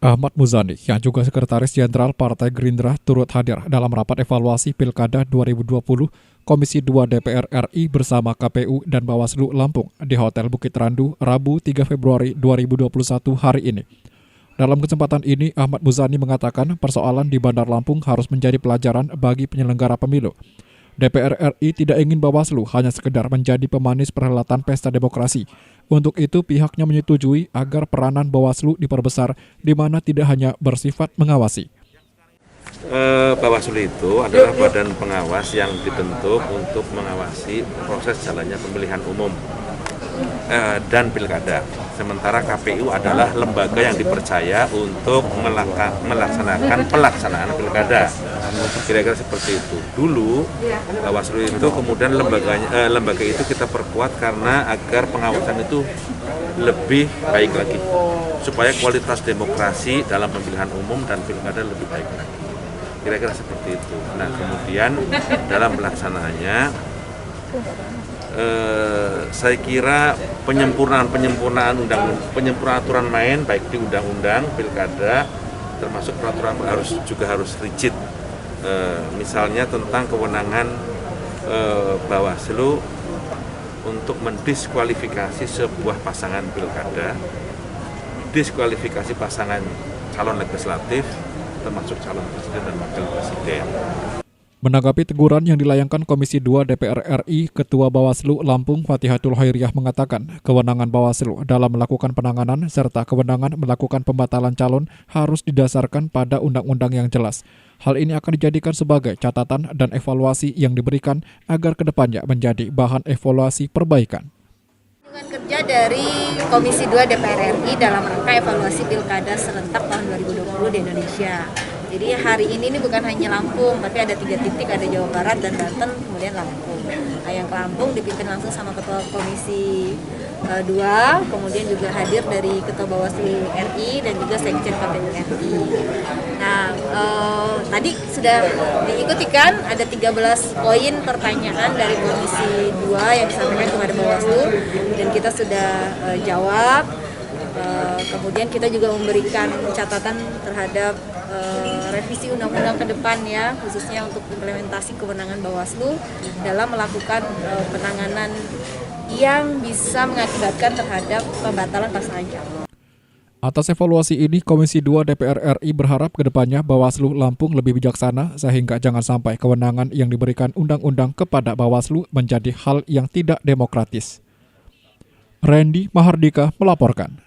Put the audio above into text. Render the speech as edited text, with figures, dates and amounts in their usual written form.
Ahmad Muzani, yang juga Sekretaris Jenderal Partai Gerindra, turut hadir dalam rapat evaluasi Pilkada 2020 Komisi 2 DPR RI bersama KPU dan Bawaslu Lampung di Hotel Bukit Randu, Rabu 3 Februari 2021 hari ini. Dalam kesempatan ini, Ahmad Muzani mengatakan persoalan di Bandar Lampung harus menjadi pelajaran bagi penyelenggara pemilu. DPR RI tidak ingin Bawaslu hanya sekedar menjadi pemanis perhelatan pesta demokrasi. Untuk itu, pihaknya menyetujui agar peranan Bawaslu diperbesar, di mana tidak hanya bersifat mengawasi. Bawaslu itu adalah badan pengawas yang dibentuk untuk mengawasi proses jalannya pemilihan umum dan pilkada. Sementara KPU adalah lembaga yang dipercaya untuk melaksanakan pelaksanaan pilkada. Kira-kira seperti itu. Dulu Bawaslu itu kemudian lembaga itu kita perkuat karena agar pengawasan itu lebih baik lagi, supaya kualitas demokrasi dalam pemilihan umum dan pilkada lebih baik lagi. Kira-kira seperti itu. Nah, kemudian dalam pelaksanaannya saya kira penyempurnaan aturan main baik di undang-undang pilkada termasuk peraturan harus rigid. Misalnya tentang kewenangan Bawaslu untuk mendiskualifikasi sebuah pasangan pilkada, diskualifikasi pasangan calon legislatif termasuk calon presiden dan wakil presiden. Menanggapi teguran yang dilayangkan Komisi 2 DPR RI, Ketua Bawaslu Lampung Fathiatul Khairiyah mengatakan kewenangan Bawaslu dalam melakukan penanganan serta kewenangan melakukan pembatalan calon harus didasarkan pada undang-undang yang jelas. Hal ini akan dijadikan sebagai catatan dan evaluasi yang diberikan agar kedepannya menjadi bahan evaluasi perbaikan. Kunjungan kerja dari Komisi 2 DPR RI dalam rangka evaluasi Pilkada serentak tahun 2020 di Indonesia. Jadi hari ini bukan hanya Lampung, tapi ada 3 titik, ada Jawa Barat dan Banten, kemudian Lampung. Nah, yang ke Lampung dipimpin langsung sama Ketua Komisi 2, kemudian juga hadir dari Ketua Bawaslu RI dan juga Sekjen KPU RI. Nah, tadi sudah diikuti kan, ada 13 poin pertanyaan dari Komisi 2 yang disampaikan kepada Bawaslu, dan kita sudah jawab. Kemudian kita juga memberikan catatan terhadap revisi undang-undang ke depan ya, khususnya untuk implementasi kewenangan Bawaslu dalam melakukan penanganan yang bisa mengakibatkan terhadap pembatalan pasangan calon. Atas evaluasi ini, Komisi 2 DPR RI berharap kedepannya Bawaslu Lampung lebih bijaksana sehingga jangan sampai kewenangan yang diberikan undang-undang kepada Bawaslu menjadi hal yang tidak demokratis. Randy Mahardika melaporkan.